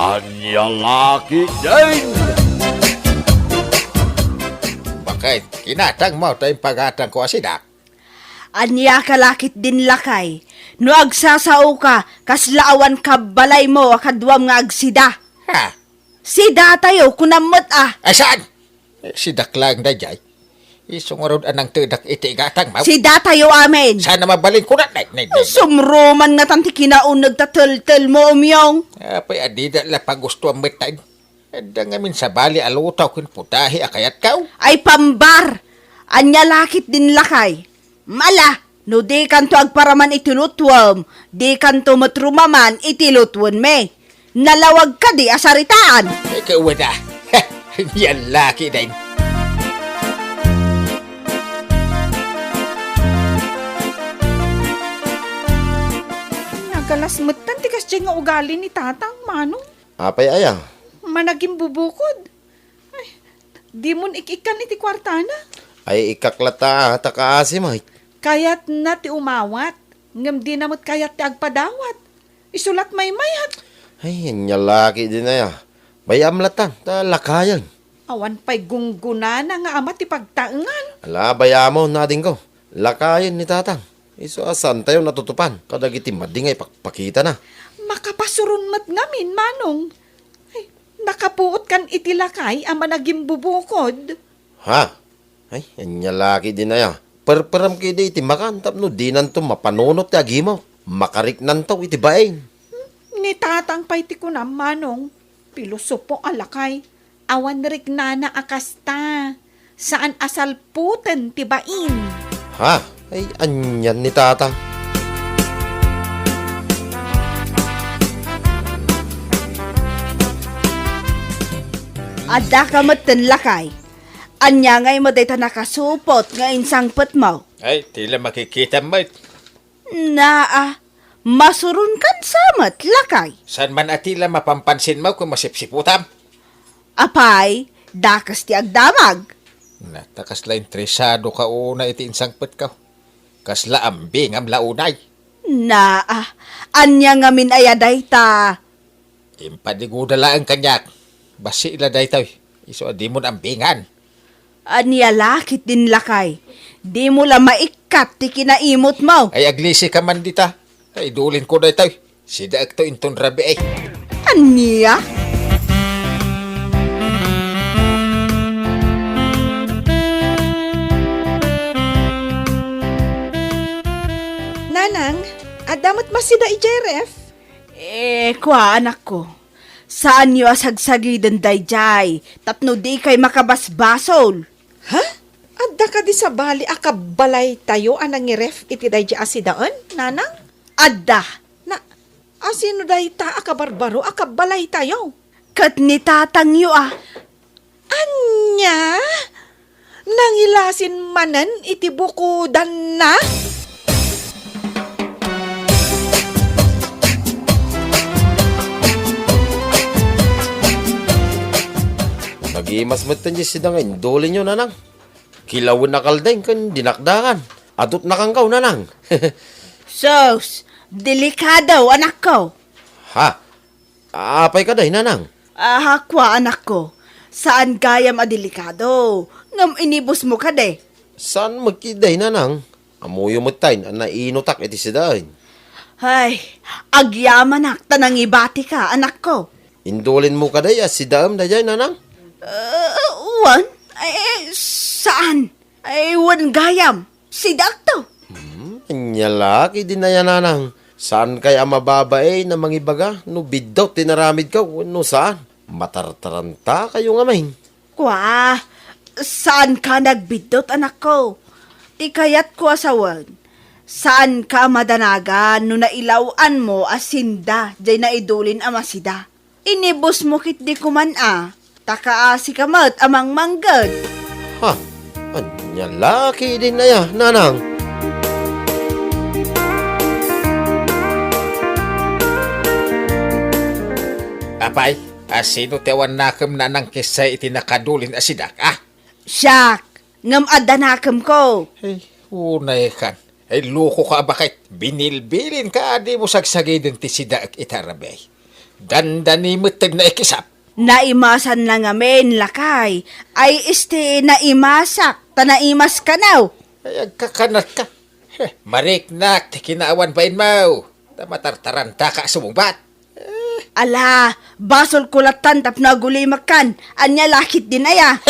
Anyang laki din! Bakit? Kinatang mo tayong pagatang ko asidak. Anya kalakit din lakay. No agsasao ka, kaslaawan ka balay mo akadwam nga agsida. Ha? Sida tayo kunamot ah. Ay saan? Sidak lang na jay. Isungarod anang tudak iti gatang mo. Sida tayo amin. Sana mabalin ko na. Sumruman nga tanti kinaun nagtatel-tel mo umyong. Apay adida la pagusto ang metay. Ada ngamin sa bali alutaw kun putahi akayat kau. Ay pambar. Anya lakit din lakay. Mala, no di kanto agparaman itilutwam, di kanto matrumaman itilutwan me. Nalawag ka di asaritaan. Ikaw na. Yan laki din. Nagalasmatan tikas dyan nga ugali ni tatang, manong. Apay aya? Managing bubukod. Ay, di mo ikikan iti kwartana. Ay ikaklata takaasi may. Kayat na ti umawat. Ngam di namot kayat ti agpadawat. Isulat may mayat. Ay, yan laki din na ya. Bayam latan, lakayan. Awan pa'y gungguna na nga amat ti pagtaengan. Ala, bayamo na din ko. Lakayan ni tatang. Iso asan tayo natutupan. Kadagiti madingay pakita na. Makapasurun mat ngamin, manong. Ay, nakapuot kan iti lakay ang managing bubukod. Ha? Ay, yan laki din na ya. Perperam kidi iti makan tapno di nanto mapanunot ti agimaw. Makarik nanto iti baeng. Ni tatang pa'y ti kunam, manong. Pilosopo alakay. Awan rik nana akasta. Saan asal puten ti bain. Ha? Ay, anyan ni tatang. Ada ka maten lakay. Anya ngay mo dayta nakasupot nga insangpet mo. Ay, tila makikita mo. Naa, masurun kan samat lakay. San man atila mapampansin mo kung masipsiputam? Apay, dakas ti agdamag. Natakas la interesado ka una iti insangpet ka. Kasla ambing am launay. Naa, anya nga min ayaday ta. Impaniguda ang kanyak. Basi ila day tayo. Iso adi mo ambingan. Anya lakit din lakay. Di mo la maikat ti kinaimot mo. Ay aglisi ka man dita. Ay dulin ko day tayo. Sida akto inton rabi ay. Anya? Nanang, adamat masida ijeref. Kwa anak ko. Saan nyo asagsagi den dayjay? Tapno di kay makabasbasol. Ha? Adda ka di sa bali akabalay tayo anang iref iti dayja asidaan, nanang? Adda. Na, asino day ta akabarbaro akabalay tayo? Kat ni tatang yo ah. Anya? Nangilasin manan iti bukudan na? Nagimas matan di sidangan. Dole nyo nanang. Kilawin na kaldain kan dinakdakan. Adot na kang nanang. Sos, delikado anak ko. Ha? Apay ka day nanang. Kwa anak ko. Saan gayam adelikado? Ngam inibos mo ka de. Saan magkiday nanang? Amuyo mo tayo na inutak iti sidain. Ay, agyaman ak tanang ibati ka anak ko. Indolin mo ka day as sidaam da dyan nanang. Wan? Saan? Wan gayam. Si Dakto. Anyalaki din na yan nanang. Saan kaya mababae na mangibaga? No biddaw tinaramid ka. No saan? Matartaranta kayo nga mahin. Kwa, saan ka nagbidot anak ko? Tikayat ko asawan. Saan ka madanagan no nailawan mo asinda jay naidulin amasida? Inibos mo kit di kuman a. Takaasi ka mat amang manggad. Ha? Anyalaki din na yan nanang. Apay, asino tewan nakam na nang kisay iti nakadulin asidak, ah? Siyak, ngam adanakam ko. Ay, unay kan. Ay, loko ka bakit? Binilbilin ka, di mo sagsagay din ti sidak itarabay. Dandani matag na ikisap. Naimasan na ngamin, lakay. Ay naimasak, tanaimas ka now. Ay, agkakanat ka. Marik na, tikinaawan pain mo. Matartaranta ka sumungbat. Ala, basol kulatan tap na gulay makan. Anya lakit din aya.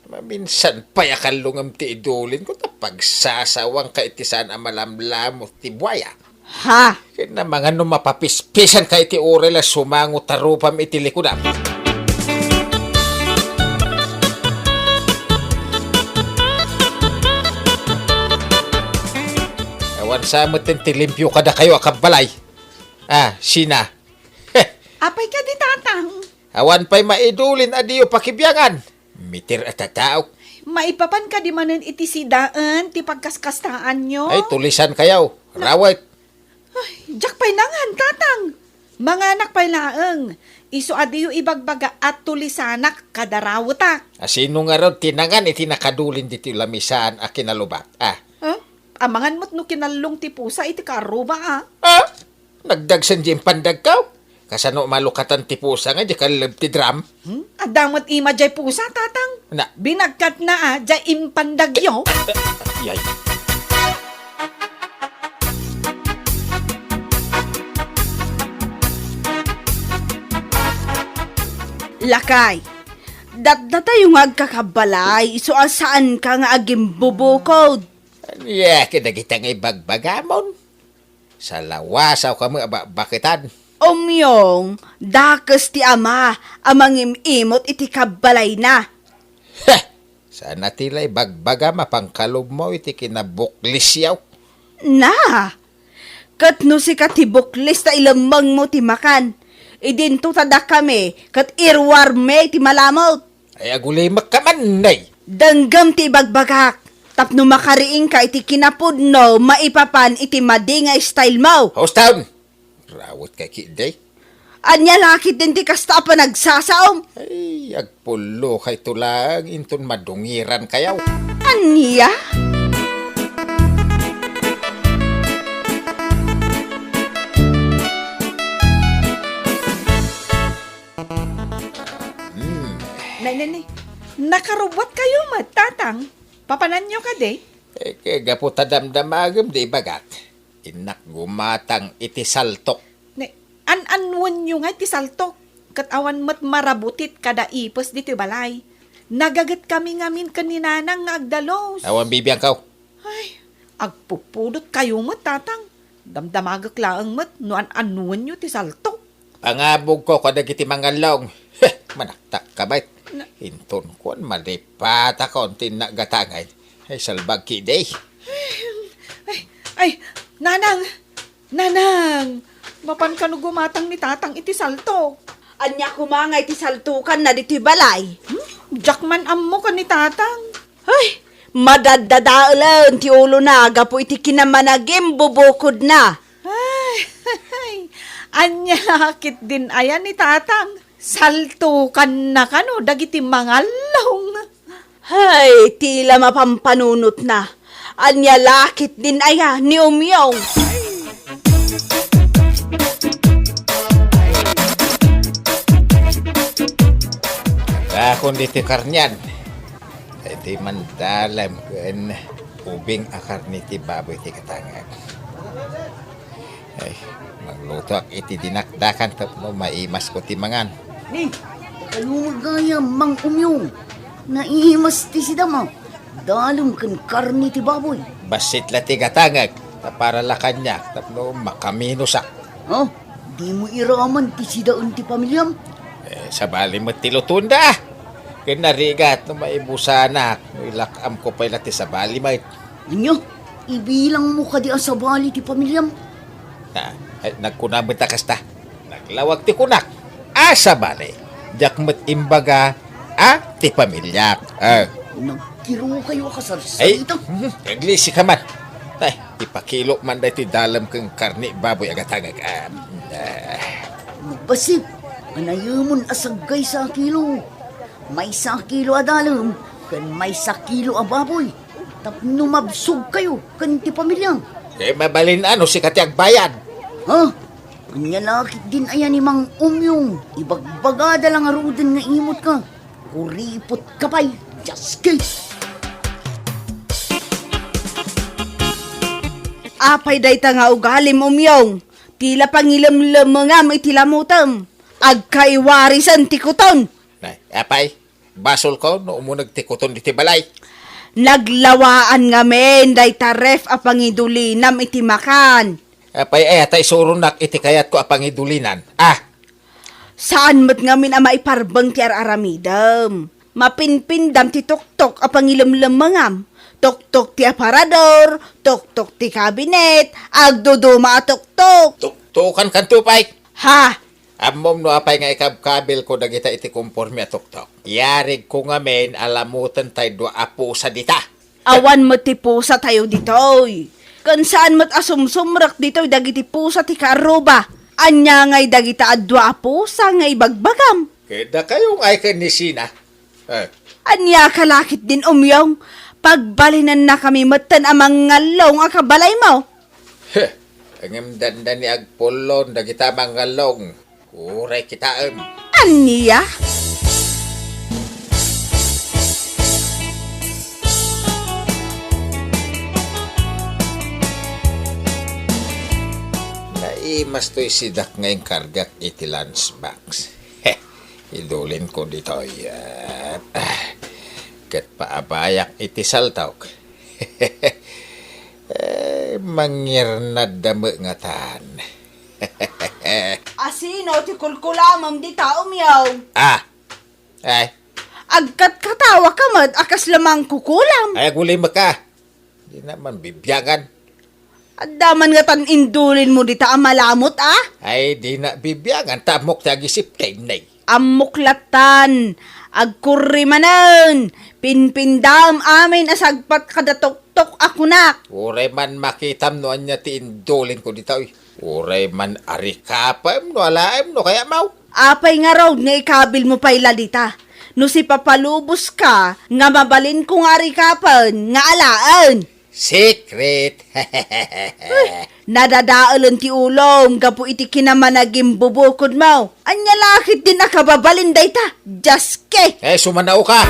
Maminsan pa yakalungam ti idulin ko na pagsasawang ka itisan ang malamlam mo ti buwaya. Ha? Kaya na mga mapapispisan ka iti urela sumango tarupam iti likunam. Awan sa mo tilimpyo kada kayo akabalay. Sina. Apay ka di tatang. Awan pa'y maidulin adiyo pakibyangan. Mitir at tataw. Maipapan ka di manen iti sidaan, ti pagkaskastaan nyo. Ay, tulisan kayaw. Rawat. Diyak pa'y nangan, tatang. Mga anak pa'y laeng. Iso adiyo ibagbaga at tulisanak kadarawutak. Sino nga ron tinangan iti nakadulin diti lamisaan a kinalubak. Amangan mo't no kinalong ti pusa iti karuba Nagdagsan di pandag kaw. Kasano malukatan ti pusa nga di kalab ti drum. Adamot ima jay pusa, tatang. Na. Binagkat na jay impandagyo. Yay. Lakay. Datdata yung agkakabalay. So saan ka nga aging bubukod? Kinagitang ibagbagamon. Sa lawasaw ka mo bakitan. Omyong, dakas ti ama, amang imot iti kabalay na. Sana tila'y bagbaga mapangkalob mo iti kinabuklis yaw. Na, kat no si katibuklis ta ilamang mo ti makan. Idinto tada kami, kat irwar me ti malamot. Ay agulay makamanay. Danggam ti bagbagak. Tapno makariing ka iti kinapudno, maipapan iti madinga style mo. House town. Rawat ka kiday. Anya lakit din ti kasta pa nagsasaom. Ay, agpulo kay tulang inton madungiran kayaw. Anya? Nay, nakarubot kayo tatang. Papanan nyo ka de? Kaya gaputa damdamagam di bagat. Inak gumatang iti saltok. An-anwan nyo nga ti saltok. Katawan mat marabutit kada ipos dito balay. Nagagat kami ngamin kaninanang nga agdalos. Awan bibiyang kaw. Ay, agpupudot kayo mat tatang. Damdamagak laang mat no an-anwan nyo ti saltok. Pangabog ko kada kiti mangalong. Manaktak ka bait. Hinton ko malipata konti na gatangay. Ay salbag kiday. Ay, nanang! Mapan ka no gumatang ni tatang iti saltok. Anya kumangay ti saltukan na dito'y balay. Jackman ammo ka ni tatang. Ay, madadadaulan ti ulo na agapo iti kinamanagim bubukod na. Ay, anya lakit din ayan ni tatang. Saltukan na kano, dagiti mangalong. Hay, tila mapampanunot na. Anya lakit din aya ni Umyong. Kakon diti karnyan. Iti mandalam ken ubing akar ni ti baboy ti katangag. Ay, magluto ak iti dinakdakan tapno maimas ko ti mangan. Ni, kalumagaya mang Umyong. Naihimas ti sidama. Dalong kan karni ti baboy. Basit la ti katangag. Para la kanya tapno makaminusak. Di mo iraman ti sidaan ti pamilyam. Sa bali mo ti lutunda. Kinarigat no maibusanak. Ilakam ko pa ti sa bali mait. Inyo, ibilang mo ka di asabali ti pamilyam. Nagkunamit na kasta. Naglawag ti kunak. Sa bali. Diyak mo't imbaga ti pamilya. Nagkiro kayo kasarsa Ay, ito. naglisi ka man. Ay, ipakilo man da iti dalam kang karni baboy agatagag. Basip, anayamon asagay sa kilo. May sa kilo adalam, kan may sa kilo ababoy. Tapno mabsog kayo, kan ti pamilyang. Mabalin si katiag bayan. Nyalakit din ayan ni Mang Umyong. Ibagbagada lang arudan nga imot ka. Kuripot ka pa'y. Just kay. Apay day ta nga ugalim umyong. Tila pangilamlamangam itilamutam. Agkaiwarisan tikuton. Nay, apay, basol ko no umunag tikuton diti balay. Naglawaan nga men day taref a pangidulinam iti makan. Apay ay atay surunak iti kayat ko apang idulinan. Ah, Saan mo't nga min a maiparbang ti aramidam. Mapinpindam ti tuktok a pangilamlamangam. Tuktok ti aparador, tuktok ti kabinet, agduduma a tuktok. tuktukan kan tupay. Ha! Amom no apay nga ikabkabil ko dagita iti kumpormi at tuktok. Yarig ko nga men alamutan tay dua apo sa dita. Awan mo ti pusa tayo ditoy. Kan saan mo't asumsumrak ditoy dagiti pusa ti karuba. Anya ngay dagita adwa pusa nga ibagbagam. Keda kayong ay kanisina. Anya kalakit din umyong. Pagbalinan na kami matan amang ngalong akabalay mo. Ang dandan ni agpulon dagita mangalong. Uray kitaem. Anya? Naimas to'y sidak ngayong kargat iti lunchbox. Idulin ko dito yan. Kat paabayak iti saltawk. Mangir na damo nga tan. Asino ti kulkulamam di ta umyaw. Ay, Agkat katawa ka mat akas lamang kukulam. ay gulay maka. Di naman bibyagan. Addaman nga tan indulin mo di ta amalamot Ay, di na bibyagan. Tamok tagisip tayo na. Amuklatan, agkurrimanan, pinpindam amin asagpat kadatok-tok akunak. Uray man makitam no anya ti indulin ko dito. Uray man arikapam no alaem no kaya mau. Apay nga raw nga ikabil mo pa'y ladita. No si papalubos ka, nga mabalin ko nga rikapan, nga alaan. Secret. Nadadaalan ti ulom, gapu iti kinamanagim bubukod mo. Anya lakit din akababalin dayta, jaske. Sumanaw ka.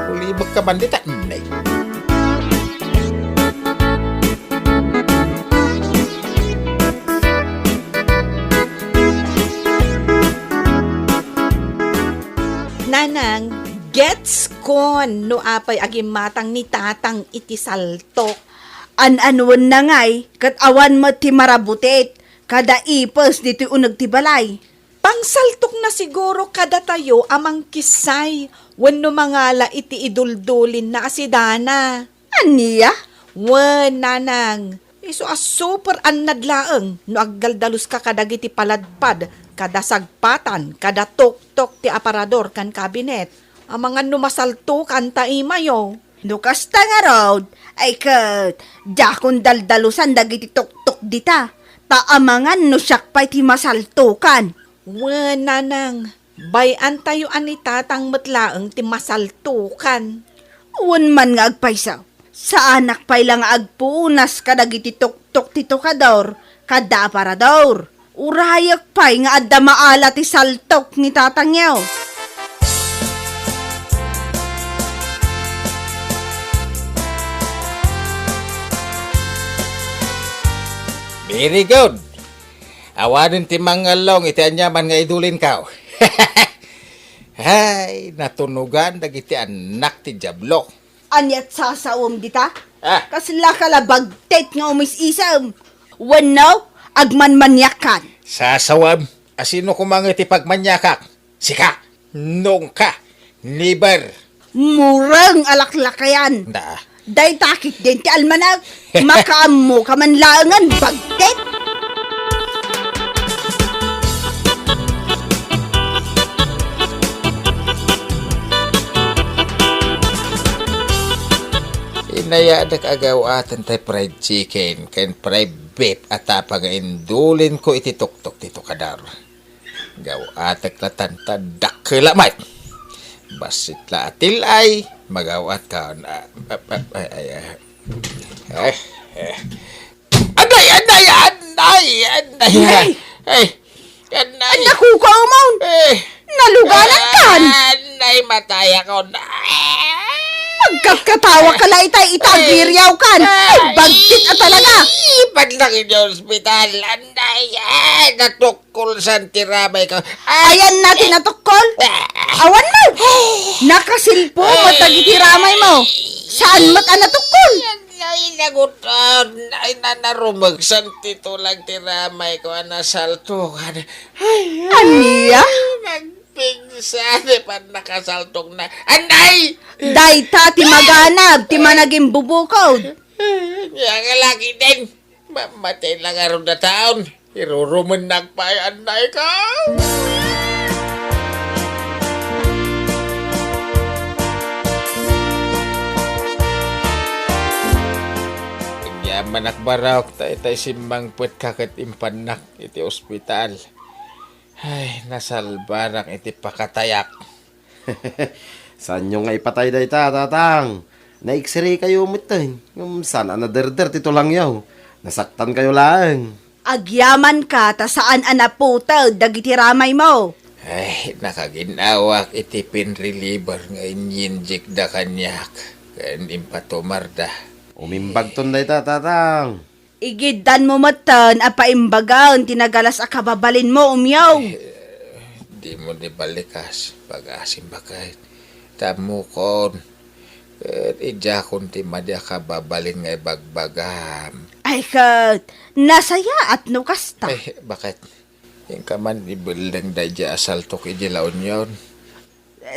Kulibag ka man dita. Nay. Nanang, gets kon no apay agimatang ni tatang iti saltok. An-anuan na ngay, kat awan mo ti marabutit, kada ipos dito unag ti balay. Pangsaltok na siguro kada tayo amang kisay, wenno mangala iti iduldulin na asidana. Aniya? Wen, nanang, iso a super annadlaeng no aggaldalos ka kadagiti paladpad, kada sagpatan, kada tok-tok ti aparador kan kabinet. Ang mga numasaltukan taimayo. No kasta nga road, ay kat, dakon daldalusan dagiti tok-tok dita. Taamangan no syakpay ti masaltukan. Wen, nanang, bayan tayo ani tatang matlaeng ti masaltukan. Uwan man nga agpaysaw. Sa anak pay lang agpunas kadagiti tok-tok ti tokador, kada aparador. Urayak pay nga adda maala ti saltok ni tatangyaw. Very good. Awanin ti mangalong iti anyaman nga idulin ka. Ay, natunugan dagiti anak ti Diablo. Anyat sasawom dita? Ah. Kasla kalabagtet nga umis-isam. Wano, agmanmanyakan. Sasawam, asino kumangit ti pagmanyakak? Sika, nung ka, niber. Murang alaklakayan. Da. Day takit din ti almanag. Makaamo ka man langan bagtet. Inayadak agawatan tay fried chicken, ken fried beef at tapang indulin ko iti tuktok tito kadar. Gawatak na tantadak kilamay. Basit la atil ay magawat ka na. Anday! Anay! Naku ka, Maun! Eh! Naluganan kan! Anay, matay ako na! Magkakatawa ka na itagiryaw kan! Ay, bagtit at talaga! Paglaki niyo ospital, anay! Ay, natukol sa tiramay ko. Ayan natin natukol! Awan mo! Nakasilpo mo tagitiramay mo! Saan mat natukol? Ay, nagutan. Ay, nanarumagsan tito lang tiramay ko. Nasaltukan. Ay, Aniya? nagpingsan. Pa nakasaltok na. Anay! Dayta ti maganab, ti managing bubukod. Yan nga laki din. Mamatay lang aron na taon. Iruruman nagpay anay ka. Yaman akbarawak tay simbang puwet kakat impanak iti ospital. Ay, nasalbarak iti pakatayak. Saan nyo nga ipatay day ta, tatang? Na-x-ray kayo mutin. Sana naderder, tito lang yaw. Nasaktan kayo lang. Agyaman ka, ta saan anaputag, dagiti ramay mo. Ay, nakaginawak iti pain reliever nga inyinjik da kanyak. Kan impatumarda. Umimbag ton day ta, tatang. Igidan mo matan, apaimbagan, tinagalas akababalin mo, umyaw. Di mo di balikas pag-asim bakit. Tamukon. At ijakon ti madya kababalin nga ibagbagam. Ay kat, nasaya at nukasta. Ay, bakit? Yung kaman ibulang da dya asaltok ijilaon yun.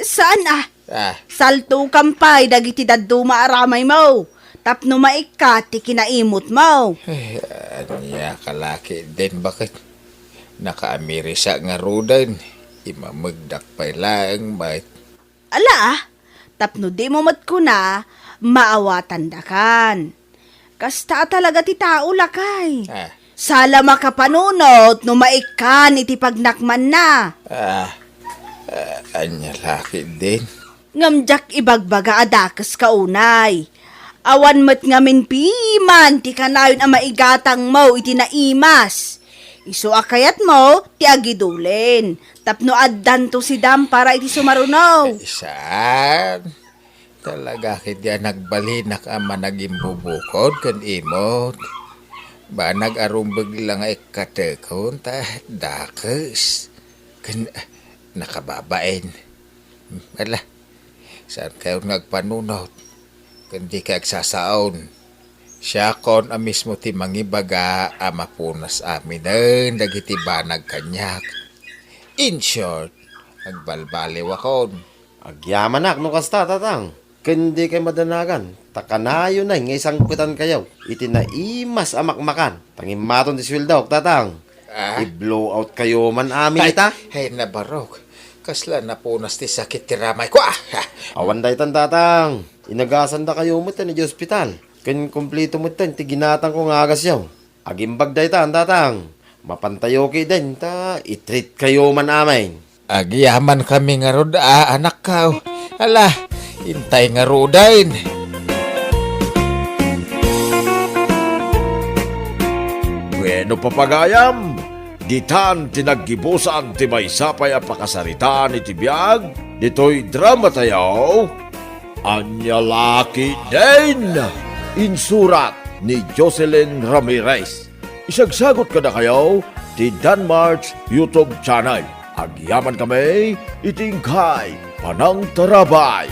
Saan Ah, Salto kampay, dagiti daduma aramay mo. Tapno maikat, ti kinaimot mo. ay, anya kalaki din bakit? Nakaamirisya nga rudan. Imamagdak pa lang, bait. Ala, tapno di mo matkuna, maawatan dakan. Kasta talaga ti tao lakay. Ah, Sala makapanunot, no maikan iti pagnakman na. Anya laki din. Ngamjak ibagbaga adakas kaunay. Awan mat ngamin piman, ti kanayon ang maigatang mo iti naimas. Isu akayat mo, ti agidulin. Tapno addan to si dam para iti sumarunaw. Saan? Talaga kaya nagbalinak ama naging bubukod kan imot. Ba nag-arumbag lang ay katekon ta dakes. Kan nakababain. Ala, saan kayo nagpanunot? Kundi kagsasaon. Siya kon a mismo ti mangibaga ama punas amin dagiti banag kanyak. In short, agbalbaliw akon. Agyaman no kasta, tatang. Kundi kay madanagan. Takanayo na, nga isang kutan kayo. Iti naimas amakmakan. Tangimaton ti sweldaw, tatang. I-blow out kayo man amin ita. Ay, nabarok. Kasla na punas ti sakit ti ramay ko. Awan day tan, tatang. Inagasan da kayo mo tan, di ospital. Kan kumplito mo tan, ti ginatang ko nga agas yaw. Agimbag day tan, tatang. Mapantayo kay din, ta. I-treat kayo man amin. Agyaman kami nga rod, anak ka. Ala, hintay nga rodain. Bueno papagayam, ditan tinaggibusan ti may sapay a pakasaritaan iti biyag, dito'y drama tayo. Anya laki din, insurat ni Jocelyn Ramirez. Isagsagot ka na kayo ti Danmarks YouTube channel. Agyaman kami, itingkay, panang tarabay.